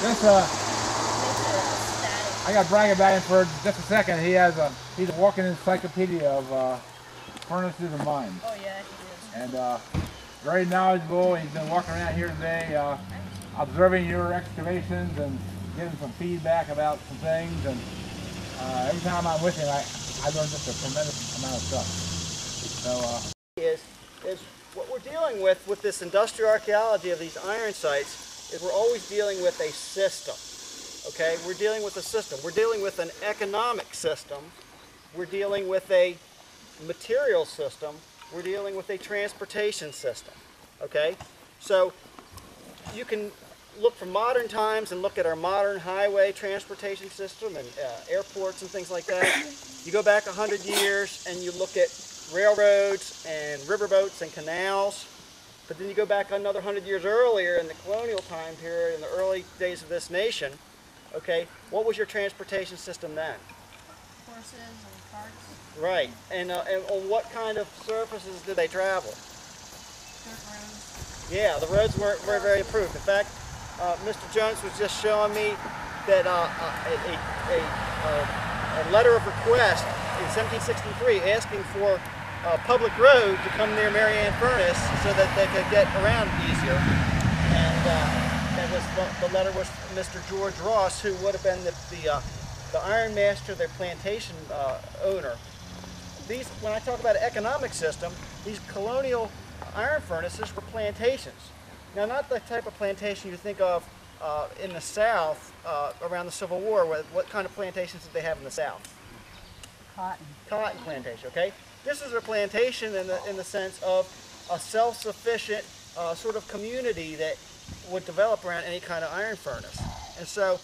This I got to brag about him for just a second. He's a walking encyclopedia of furnaces and mines. Oh yeah, he is. And very knowledgeable. He's been walking around here today, observing your excavations and getting some feedback about some things. And every time I'm with him, I learn just a tremendous amount of stuff. So is what we're dealing with this industrial archaeology of these iron sites is we're always dealing with a system. Okay, we're dealing with a system. We're dealing with an economic system. We're dealing with a material system. We're dealing with a transportation system. Okay, so you can look from modern times and look at our modern highway transportation system and airports and things like that. You go back 100 years and you look at railroads and riverboats and canals. But then you go back another 100 years earlier in the colonial time period, in the early days of this nation. Okay, what was your transportation system then? Horses and carts. Right, and on what kind of surfaces did they travel? Dirt roads. Yeah, the roads weren't very improved. In fact, Mr. Jones was just showing me that a letter of request in 1763 asking for a public road to come near Marianne Furnace so that they could get around easier. And the letter was from Mr. George Ross, who would have been the iron master, their plantation owner. When I talk about an economic system, these colonial iron furnaces were plantations. Now, not the type of plantation you think of in the South around the Civil War. What kind of plantations did they have in the South? Cotton. Cotton plantation, okay? This is a plantation in the sense of a self-sufficient sort of community that would develop around any kind of iron furnace. And so,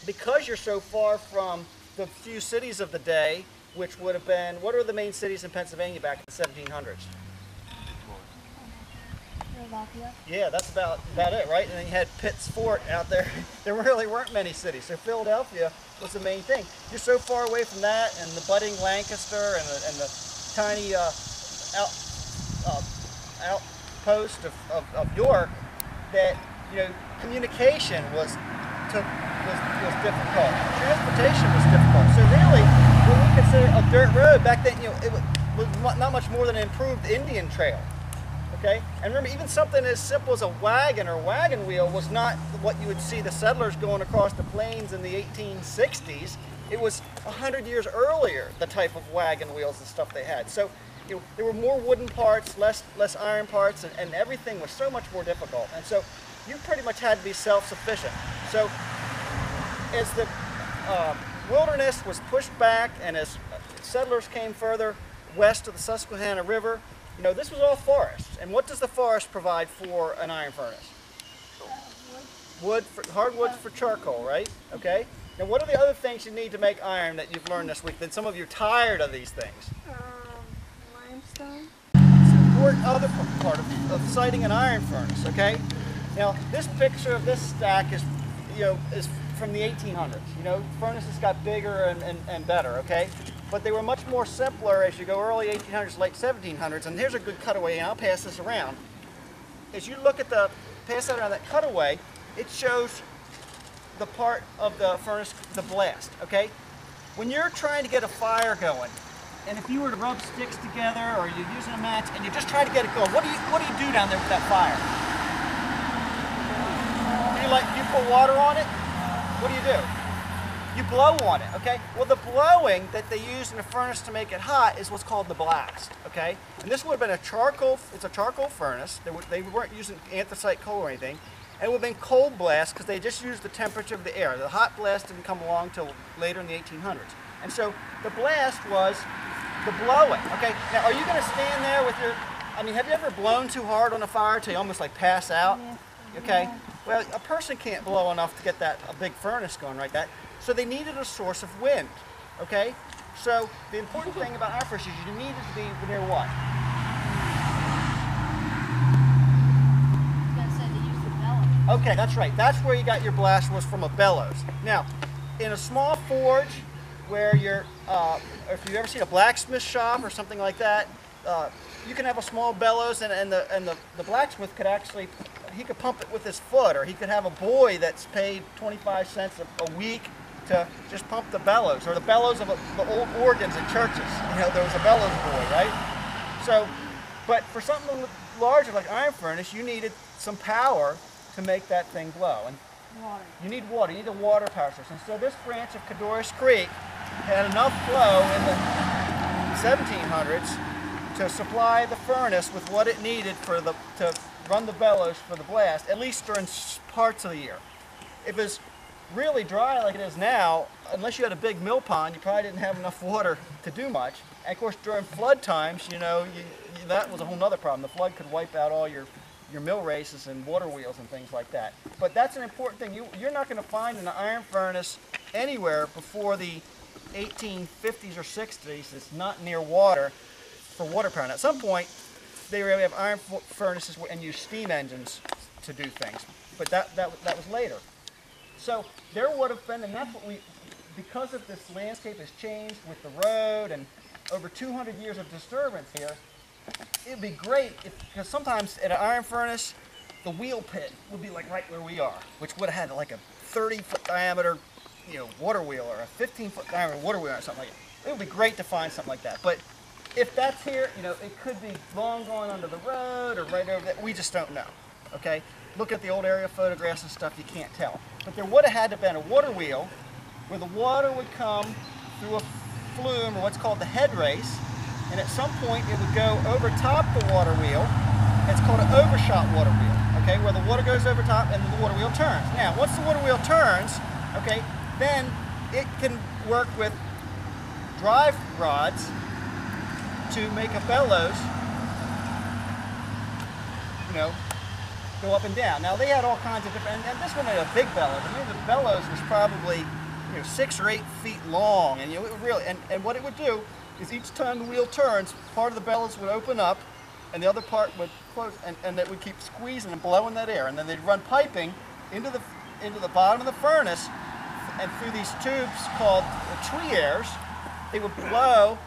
because you're so far from the few cities of the day, which would have been, what are the main cities in Pennsylvania back in the 1700s? Philadelphia. Yeah, that's about it, right? And then you had Pitt's Fort out there. There really weren't many cities, so Philadelphia was the main thing. You're so far away from that, and the budding Lancaster, and the tiny outpost of York, that communication was difficult. Transportation was difficult. So really, what we consider a dirt road back then, it was not much more than an improved Indian trail. Okay, and remember, even something as simple as a wagon or wagon wheel was not what you would see the settlers going across the plains in the 1860s. It was 100 years earlier, the type of wagon wheels and stuff they had. So there were more wooden parts, less iron parts, and everything was so much more difficult. And so you pretty much had to be self-sufficient. So as the wilderness was pushed back and as settlers came further west of the Susquehanna River, this was all forest. And what does the forest provide for an iron furnace? Wood, hardwood for charcoal, right? Okay. Now, what are the other things you need to make iron that you've learned this week? That some of you are tired of these things. Limestone. It's an important other part of siting an iron furnace. Okay. Now, this picture of this stack is from the 1800s. Furnaces got bigger and better. Okay. But they were much more simpler as you go early 1800s, late 1700s. And here's a good cutaway, and I'll pass this around. As you look at pass that around that cutaway, it shows the part of the furnace, the blast, okay? When you're trying to get a fire going, and if you were to rub sticks together or you're using a match and you just try to get it going, what do you do down there with that fire? You put water on it? What do you do? You blow on it, okay? Well, the blowing that they use in the furnace to make it hot is what's called the blast, okay? And this would have been it's a charcoal furnace. They weren't using anthracite coal or anything. And it would have been cold blast because they just used the temperature of the air. The hot blast didn't come along till later in the 1800s. And so the blast was the blowing, okay? Now, are you going to stand there with have you ever blown too hard on a fire till you almost like pass out? Okay? Well, a person can't blow enough to get a big furnace going like that. So they needed a source of wind, okay? So the important thing about iron furnaces is you needed to be near what? I was going to say they used the bellows. Okay, that's right. That's where you got your blast, was from a bellows. Now, in a small forge where if you've ever seen a blacksmith shop or something like that, you can have a small bellows, and the blacksmith could actually, he could pump it with his foot, or he could have a boy that's paid 25 cents a week to just pump the bellows, or the bellows of the old organs in churches. You know, there was a bellows boy, right? So, but for something larger like iron furnace, you needed some power to make that thing blow. And Water. you need water. You need a water power source. And so this branch of Codorus Creek had enough flow in the 1700s to supply the furnace with what it needed for to run the bellows for the blast, at least during parts of the year. If it was really dry like it is now, unless you had a big mill pond, you probably didn't have enough water to do much. And of course, during flood times, you know, that was a whole other problem. The flood could wipe out all your mill races and water wheels and things like that. But that's an important thing. You're not going to find an iron furnace anywhere before the 1850s or 60s that's not near water for water power. And at some point, they were able to have iron furnaces and use steam engines to do things. But that was later. So there would have been, and that's what because of this landscape has changed with the road and over 200 years of disturbance here, it'd be great because sometimes at an iron furnace, the wheel pit would be like right where we are, which would have had like a 30-foot diameter, you know, water wheel, or a 15-foot diameter water wheel or something like that. It would be great to find something like that. But if that's here, you know, it could be long gone under the road or right over there. We just don't know. Okay, look at the old aerial photographs and stuff. You can't tell. But there would have had to have been a water wheel where the water would come through a flume, or what's called the head race, and at some point it would go over top the water wheel. It's called an overshot water wheel, okay, where the water goes over top and the water wheel turns. Now, once the water wheel turns, okay, then it can work with drive rods to make a bellows, you know, go up and down. Now, they had all kinds of different, and this one had a big bellows. I mean, the bellows was probably, you know, 6 or 8 feet long, and you know, it would really, and what it would do is each time the wheel turns, part of the bellows would open up, and the other part would close, and it would keep squeezing and blowing that air, and then they'd run piping into the bottom of the furnace, and through these tubes called tuyères, they would blow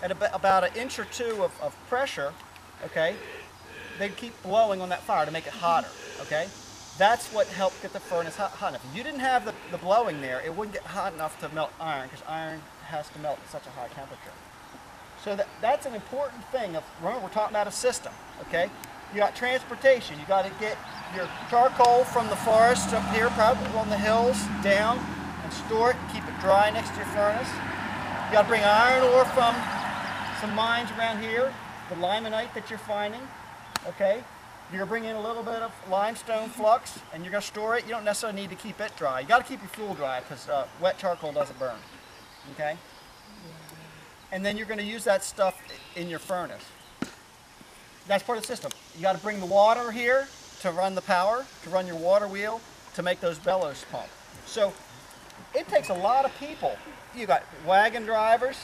at about an inch or two of pressure, okay? They'd keep blowing on that fire to make it hotter, okay? That's what helped get the furnace hot enough. If you didn't have the blowing there, it wouldn't get hot enough to melt iron, because iron has to melt at such a high temperature. So that's an important thing. Remember, we're talking about a system, okay? You got transportation. You got to get your charcoal from the forest up here, probably on the hills, down, and store it and keep it dry next to your furnace. You got to bring iron ore from some mines around here, the limonite that you're finding, okay? You're going to bring in a little bit of limestone flux, and you're going to store it. You don't necessarily need to keep it dry. You got to keep your fuel dry, because wet charcoal doesn't burn, okay? And then you're going to use that stuff in your furnace. That's part of the system. You got to bring the water here to run the power, to run your water wheel, to make those bellows pump. So it takes a lot of people. You got wagon drivers,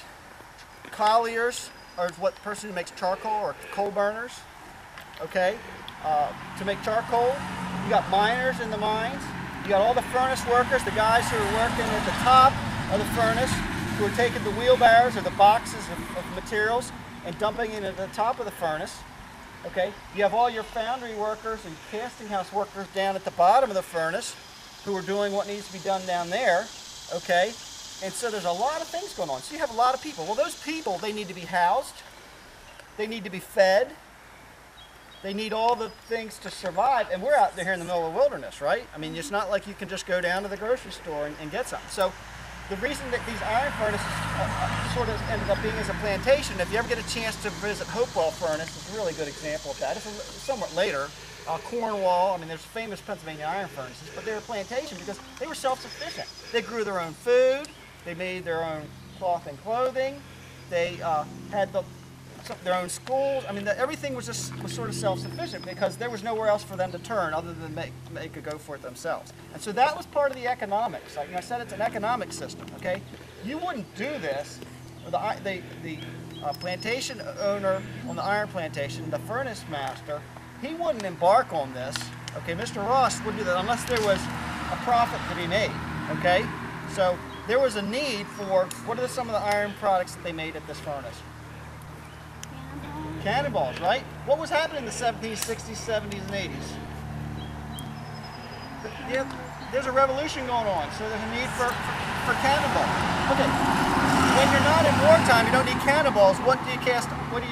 colliers, or what person who makes charcoal, or coal burners, okay, to make charcoal. You got miners in the mines. You got all the furnace workers, the guys who are working at the top of the furnace, who are taking the wheelbarrows or the boxes of materials and dumping it at the top of the furnace. Okay, you have all your foundry workers and casting house workers down at the bottom of the furnace who are doing what needs to be done down there. Okay, and so there's a lot of things going on. So you have a lot of people. Well, those people, they need to be housed. They need to be fed. They need all the things to survive. And we're out there here in the middle of the wilderness, right? I mean, it's not like you can just go down to the grocery store and get something. So the reason that these iron furnaces sort of ended up being as a plantation, if you ever get a chance to visit Hopewell Furnace, it's a really good example of that. It's somewhat later. Cornwall, I mean, there's famous Pennsylvania iron furnaces, but they were a plantation because they were self-sufficient. They grew their own food, they made their own cloth and clothing, they had their own schools. I mean, everything was sort of self-sufficient because there was nowhere else for them to turn other than make a go for it themselves. And so that was part of the economics. Like I said, it's an economic system, okay? You wouldn't do this, or the plantation owner on the iron plantation, the furnace master, he wouldn't embark on this, okay? Mr. Ross wouldn't do that unless there was a profit to be made, okay? So there was a need for, what are some of the iron products that they made at this furnace? Cannonballs, right? What was happening in the 70s, 60s, 70s, and 80s? There's a revolution going on, so there's a need for cannonballs. Okay, when you're not in wartime, you don't need cannonballs. What do you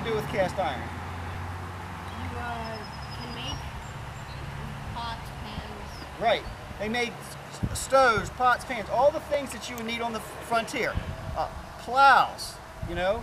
do with cast iron? You can make pots, pans. Right. They made stoves, pots, pans, all the things that you would need on the frontier. Plows, you know,